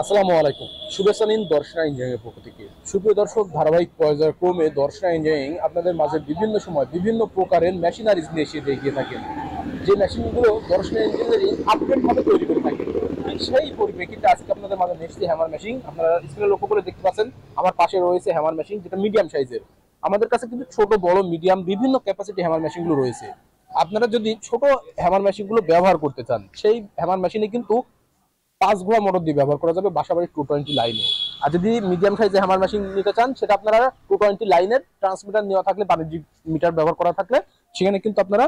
আসসালামু আলাইকুম। শুভেচ্ছা নিন দর্শনা ইঞ্জিনিয়ারিং পক্ষ থেকে। সুপ্রিয় দর্শক, ধারাবাহিক পর্যায়ক্রমে দর্শনা ইঞ্জিনিয়ারিং আপনাদের মাঝে বিভিন্ন সময় বিভিন্ন প্রকারের মেশিনারিজ নিয়ে এসে দেখিয়ে থাকেন, যে মেশিনগুলো দর্শনা ইঞ্জিনিয়ারিং আপডেট ভাবে তৈরি করে থাকে। ঠিক সেই পরিপ্রেক্ষিতে আজকে আপনাদের মাঝে নিয়ে এসেছি হ্যামার মেশিন। আপনারা স্ক্রিনে লক্ষ্য করে দেখতে পাচ্ছেন আমার পাশে রয়েছে হ্যামার মেশিন, যেটা মিডিয়াম সাইজের। আমাদের কাছে কিন্তু ছোট, বড়, মিডিয়াম বিভিন্ন ক্যাপাসিটি হ্যামার মেশিনগুলো রয়েছে। আপনারা যদি ছোট হ্যামার মেশিনগুলো ব্যবহার করতে চান, সেই হ্যামার মেশিনে কিন্তু 5 ঘোড়া মোটর দিয়ে ব্যবহার করা যাবে বাসাবাড়ির 220 লাইনে। আর যদি মিডিয়াম সাইজে হ্যামার মেশিন নিতে চান, সেটা আপনারা 220 লাইনের ট্রান্সমিটার নেওয়া থাকলে, বাণিজ্যিক মিটার ব্যবহার করা থাকলে, সেখানে কিন্তু আপনারা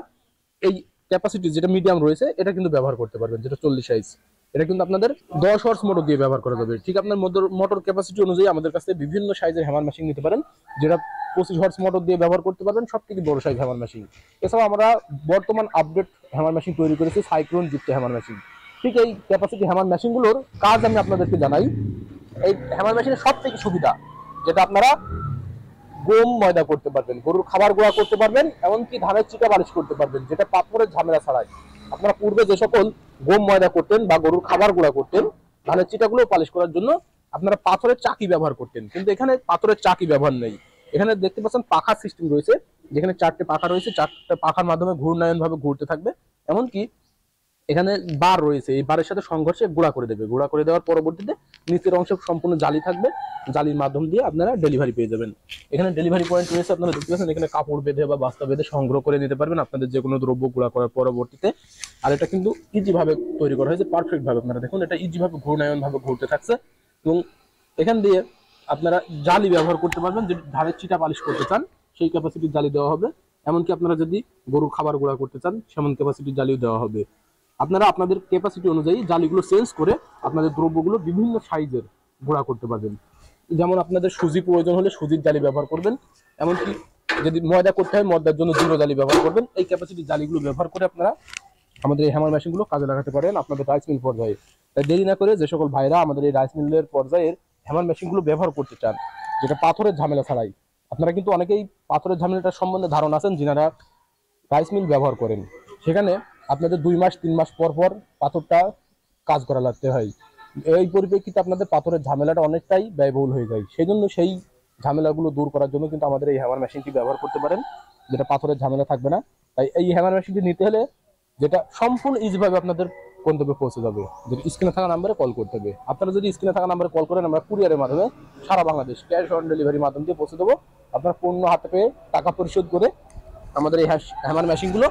এই ক্যাপাসিটি যেটা মিডিয়াম রয়েছে এটা কিন্তু ব্যবহার করতে পারবেন, যেটা 40 সাইজ। এটা কিন্তু আপনাদের 10 হর্স মোটর দিয়ে ব্যবহার করা যাবে। ঠিক আপনার মোটর ক্যাপাসিটি অনুযায়ী আমাদের কাছে বিভিন্ন সাইজের হ্যামার মেশিন নিতে পারেন, যেটা 25 হর্স মোটর দিয়ে ব্যবহার করতে পারবেন, সব থেকে বড় সাইজ হ্যামার মেশিন। এছাড়াও আমরা বর্তমান আপডেট হ্যামার মেশিন তৈরি করেছি, সাইক্লোন যুক্ত হ্যামার মেশিন। ঠিক এই ক্যাপাসিটি হ্যামার মেশিনগুলোর কাজ আমি আপনাদেরকে জানাই। এই হ্যামার মেশিনের সব থেকে সুবিধা, যেটা আপনারা গম ময়দা করতে পারবেন, গরুর খাবার গুঁড়া করতে পারবেন, এমনকি ধানের চিটা বালিশ করতে পারবেন, যেটা পাথরের ঝামেলা ছাড়াই। আপনারা পূর্বে যে সকল গম ময়দা করতেন বা গরুর খাবার গুঁড়া করতেন, ধানের চিটাগুলো পালিশ করার জন্য আপনারা পাথরের চাকি ব্যবহার করতেন, কিন্তু এখানে পাথরের চাকি ব্যবহার নেই। এখানে দেখতে পাচ্ছেন পাখার সিস্টেম রয়েছে, যেখানে 4টে পাখা রয়েছে, 4টে পাখার মাধ্যমে ঘূর্ণায়ন ভাবে ঘুরতে থাকবে। এমনকি এখানে বার রয়েছে, এই বারের সাথে সংঘর্ষে গুঁড়া করে দেবে। গুঁড়া করে দেওয়ার পরবর্তীতে নিচের অংশে সম্পূর্ণ জালি থাকবে, জালির মাধ্যম দিয়ে আপনারা ডেলিভারি পেয়ে যাবেন। এখানে ডেলিভারি পয়েন্ট রয়েছে, আপনারা দেখতে পাচ্ছেন। এখানে কাপড় বেঁধে বা বস্তা বেঁধে সংগ্রহ করে নিতে পারবেন আপনাদের যে কোনো দ্রব্য গুঁড়া করার পরবর্তীতে। আর এটা কিন্তু ইজি ভাবে তৈরি করা হয়েছে, পারফেক্ট ভাবে। আপনারা দেখুন, এটা ইজি ভাবে ঘূর্ণায়ন ভাবে ঘুরতে থাকছে। এবং এখান দিয়ে আপনারা জালি ব্যবহার করতে পারবেন, যদি ধারের চিটা পালিশ করতে চান সেই ক্যাপাসিটির জালি দেওয়া হবে। এমনকি আপনারা যদি গরুর খাবার গুঁড়া করতে চান, সেমন ক্যাপাসিটির জালিও দেওয়া হবে। আপনারা আপনাদের ক্যাপাসিটি অনুযায়ী জালিগুলো চেঞ্জ করে আপনাদের দ্রব্যগুলো বিভিন্ন সাইজের গুঁড়া করতে পারবেন। যেমন আপনাদের সুজি প্রয়োজন হলে সুজির জালি ব্যবহার করবেন, এমনকি যদি ময়দা করতে হয় ময়দার জন্য জিরো জালি ব্যবহার করবেন। এই ক্যাপাসিটি জালিগুলো ব্যবহার করে আপনারা আমাদের এই হ্যামার মেশিনগুলো কাজে লাগাতে পারেন আপনাদের রাইস মিল পর্যায়ে। তাই দেরি না করে যে সকল ভাইরা আমাদের এই রাইস মিলের পর্যায়ের হ্যামার মেশিনগুলো ব্যবহার করতে চান, যেটা পাথরের ঝামেলা ছাড়াই। আপনারা কিন্তু অনেকেই পাথরের ঝামেলাটার সম্বন্ধে ধারণা আছেন, যিনারা রাইস মিল ব্যবহার করেন। সেখানে আপনাদের 2 মাস 3 মাস পর পর পাথরটা কাজ করা লাগতে হয়। এই পরিপ্রেক্ষিতে আপনাদের পাথরের ঝামেলাটা অনেকটাই ব্যয়বহুল হয়ে যায়। সেই জন্য সেই ঝামেলাগুলো দূর করার জন্য কিন্তু আমাদের এই হ্যামার মেশিনটি ব্যবহার করতে পারেন, যেটা পাথরের ঝামেলা থাকবে না। তাই এই হ্যামার মেশিনটি নিতে হলে, যেটা সম্পূর্ণ ইজিভাবে আপনাদের গন্তব্যে পৌঁছে যাবে, যদি স্ক্রিনে থাকা নাম্বারে কল করতে হবে। আপনারা যদি স্ক্রিনে থাকা নাম্বারে কল করেন, আমরা কুরিয়ারের মাধ্যমে সারা বাংলাদেশ ক্যাশ অন ডেলিভারির মাধ্যম দিয়ে পৌঁছে দেবো। আপনার পণ্য হাতে পেয়ে টাকা পরিশোধ করে আমাদের এই হ্যামার মেশিনগুলো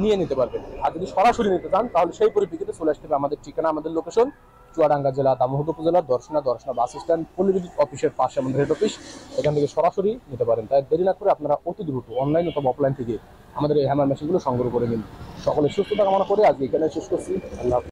নিয়ে নিতে পারবেন। আর যদি সরাসরি নিতে চান, তাহলে সেই পরিপ্রেক্ষিতে চলে আসতে হবে আমাদের ঠিকানা, আমাদের লোকেশন চুয়াডাঙ্গা জেলা দামোহদ উপজেলা দর্শনা বাস স্ট্যান্ড, পল্লী বিদ্যুৎ অফিসের পাশে আমাদের হেড অফিস। এখান থেকে সরাসরি নিতে পারেন। তাই দেরি না করে আপনারা অতি দ্রুত অনলাইন অথবা অফলাইন থেকে আমাদের এই হ্যামার মেশিনগুলো সংগ্রহ করে নিন। সকলের সুস্থতা কামনা করে আজ এখানে শেষ করছি। আল্লাহ।